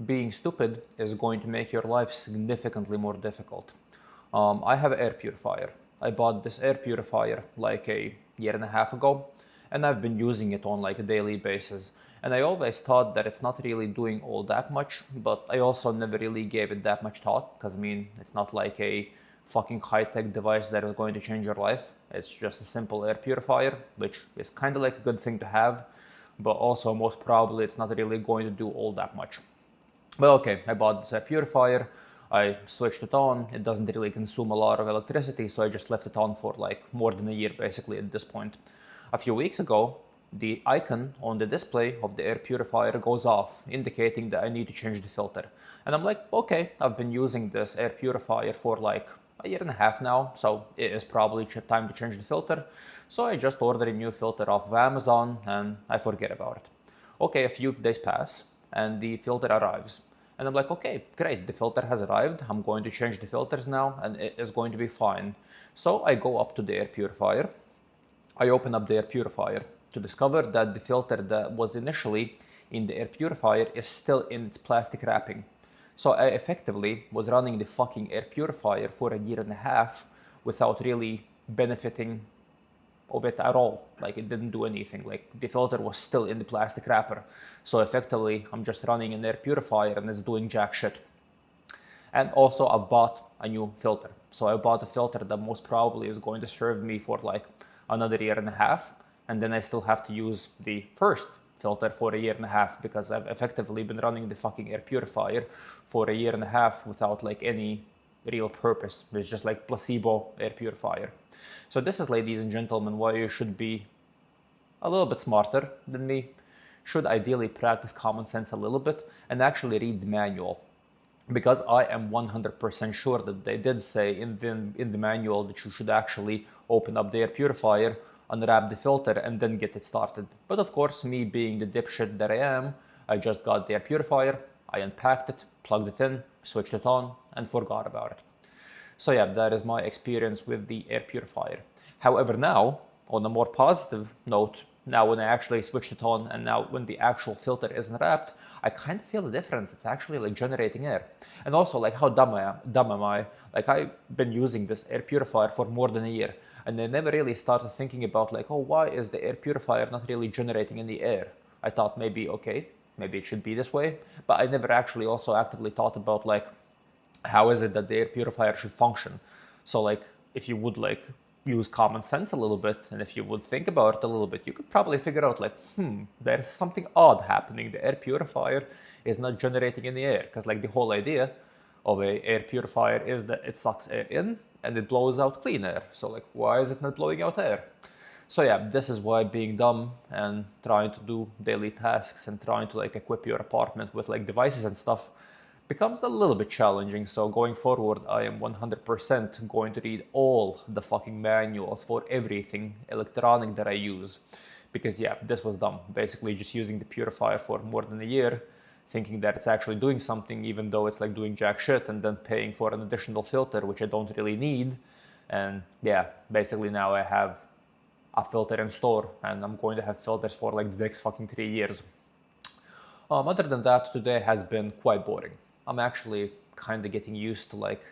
being stupid is going to make your life significantly more difficult. I have an air purifier. I bought this air purifier like a year and a half ago, and I've been using it on like a daily basis. And I always thought that it's not really doing all that much, but I also never really gave it that much thought because I mean, it's not like a fucking high-tech device that is going to change your life. It's just a simple air purifier, which is kind of like a good thing to have, but also most probably it's not really going to do all that much. Well, okay, I bought this air purifier. I switched it on. It doesn't really consume a lot of electricity, so I just left it on for like more than a year basically at this point. A few weeks ago, the icon on the display of the air purifier goes off, indicating that I need to change the filter. And I'm like, okay, I've been using this air purifier for like a year and a half now, so it is probably time to change the filter. So I just ordered a new filter off of Amazon and I forget about it. Okay, a few days pass and the filter arrives. And I'm like, okay, great, the filter has arrived. I'm going to change the filters now and it is going to be fine. So I go up to the air purifier. I open up the air purifier to discover that the filter that was initially in the air purifier is still in its plastic wrapping. So I effectively was running the fucking air purifier for a year and a half without really benefiting of it at all. Like it didn't do anything. Like the filter was still in the plastic wrapper. So effectively, I'm just running an air purifier and it's doing jack shit. And also I bought a new filter. So I bought a filter that most probably is going to serve me for like another year and a half. And then I still have to use the first filter for a year and a half because I've effectively been running the fucking air purifier for a year and a half without like any real purpose. It's just like placebo air purifier. So this is, ladies and gentlemen, why you should be a little bit smarter than me, should ideally practice common sense a little bit and actually read the manual. Because I am 100% sure that they did say in the manual that you should actually open up the air purifier, unwrap the filter, and then get it started. But of course, me being the dipshit that I am, I just got the air purifier, I unpacked it, plugged it in, switched it on, and forgot about it. So yeah, that is my experience with the air purifier. However, now, on a more positive note, now when I actually switched it on and now when the actual filter is unwrapped, I kind of feel the difference. It's actually like generating air. And also like how dumb am I? Like I've been using this air purifier for more than a year and I never really started thinking about like, oh, why is the air purifier not really generating any air? I thought maybe, okay, maybe it should be this way, but I never actually also actively thought about like, how is it that the air purifier should function? So like if you would like use common sense a little bit and if you would think about it a little bit, you could probably figure out like, there's something odd happening. The air purifier is not generating any air because like the whole idea of a air purifier is that it sucks air in and it blows out clean air. So like why is it not blowing out air? So yeah, this is why being dumb and trying to do daily tasks and trying to like equip your apartment with like devices and stuff becomes a little bit challenging. So going forward, I am 100% going to read all the fucking manuals for everything electronic that I use. Because yeah, this was dumb. Basically just using the purifier for more than a year, thinking that it's actually doing something even though it's like doing jack shit, and then paying for an additional filter, which I don't really need. And yeah, basically now I have a filter in store and I'm going to have filters for like the next fucking 3 years. Other than that, today has been quite boring. I'm actually kind of getting used to like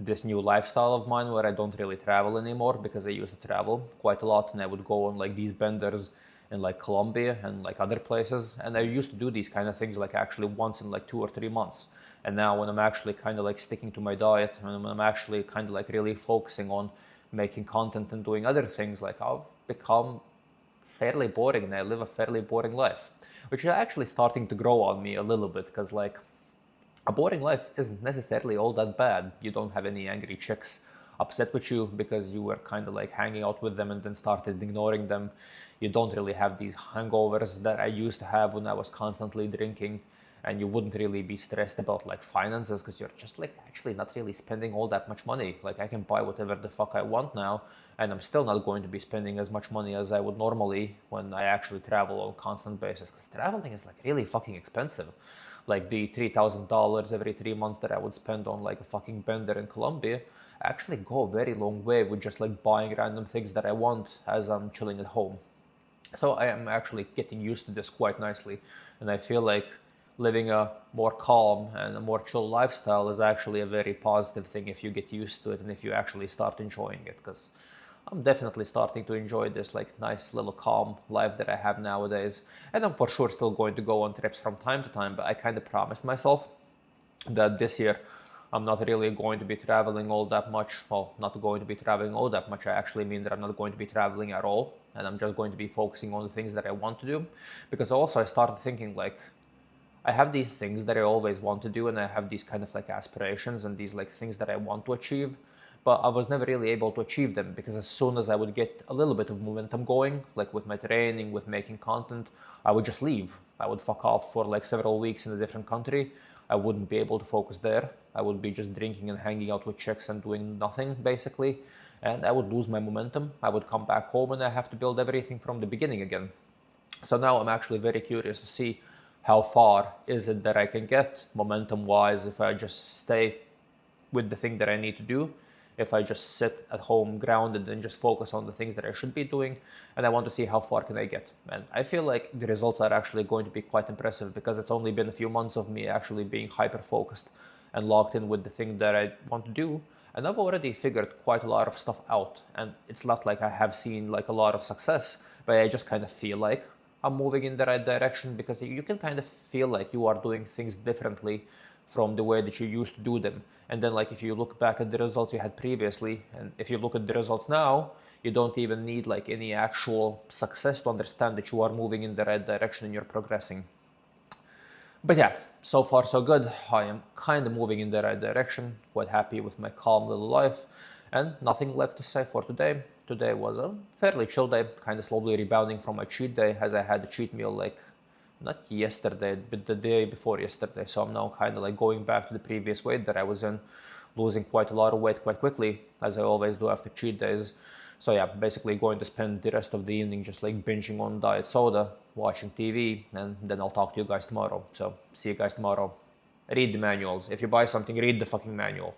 this new lifestyle of mine where I don't really travel anymore because I used to travel quite a lot and I would go on like these benders in like Colombia and like other places. And I used to do these kind of things like actually once in like 2 or 3 months. And now when I'm actually kind of like sticking to my diet and when I'm actually kind of like really focusing on making content and doing other things, like I've become fairly boring and I live a fairly boring life, which is actually starting to grow on me a little bit because like a boring life isn't necessarily all that bad. You don't have any angry chicks upset with you because you were kind of like hanging out with them and then started ignoring them. You don't really have these hangovers that I used to have when I was constantly drinking, and you wouldn't really be stressed about like finances because you're just like actually not really spending all that much money. Like I can buy whatever the fuck I want now and I'm still not going to be spending as much money as I would normally when I actually travel on a constant basis, because traveling is like really fucking expensive. Like the $3,000 every 3 months that I would spend on like a fucking bender in Colombia actually go a very long way with just like buying random things that I want as I'm chilling at home. So I am actually getting used to this quite nicely, and I feel like living a more calm and a more chill lifestyle is actually a very positive thing if you get used to it and if you actually start enjoying it. Because I'm definitely starting to enjoy this like nice little calm life that I have nowadays. And I'm for sure still going to go on trips from time to time, but I kind of promised myself that this year I'm not really going to be traveling all that much. Well, not going to be traveling all that much. I actually mean that I'm not going to be traveling at all. And I'm just going to be focusing on the things that I want to do. Because also I started thinking like, I have these things that I always want to do, and I have these kind of like aspirations and these like things that I want to achieve, but I was never really able to achieve them because as soon as I would get a little bit of momentum going, like with my training, with making content, I would just leave. I would fuck off for like several weeks in a different country. I wouldn't be able to focus there. I would be just drinking and hanging out with chicks and doing nothing basically. And I would lose my momentum. I would come back home and I have to build everything from the beginning again. So now I'm actually very curious to see how far is it that I can get momentum wise if I just stay with the thing that I need to do, if I just sit at home grounded and just focus on the things that I should be doing, and I want to see how far can I get. And I feel like the results are actually going to be quite impressive because it's only been a few months of me actually being hyper focused and locked in with the thing that I want to do. And I've already figured quite a lot of stuff out, and it's not like I have seen like a lot of success, but I just kind of feel like I'm moving in the right direction because you can kind of feel like you are doing things differently from the way that you used to do them. And then like if you look back at the results you had previously, and if you look at the results now, you don't even need like any actual success to understand that you are moving in the right direction and you're progressing. But yeah, so far so good. I am kind of moving in the right direction, quite happy with my calm little life, and nothing left to say for today. Today was a fairly chill day, kind of slowly rebounding from my cheat day as I had a cheat meal like not yesterday, but the day before yesterday. So I'm now kind of like going back to the previous weight that I was in, losing quite a lot of weight quite quickly, as I always do after cheat days. So yeah, basically going to spend the rest of the evening just like binging on diet soda, watching TV, and then I'll talk to you guys tomorrow. So see you guys tomorrow. Read the manuals. If you buy something, read the fucking manual.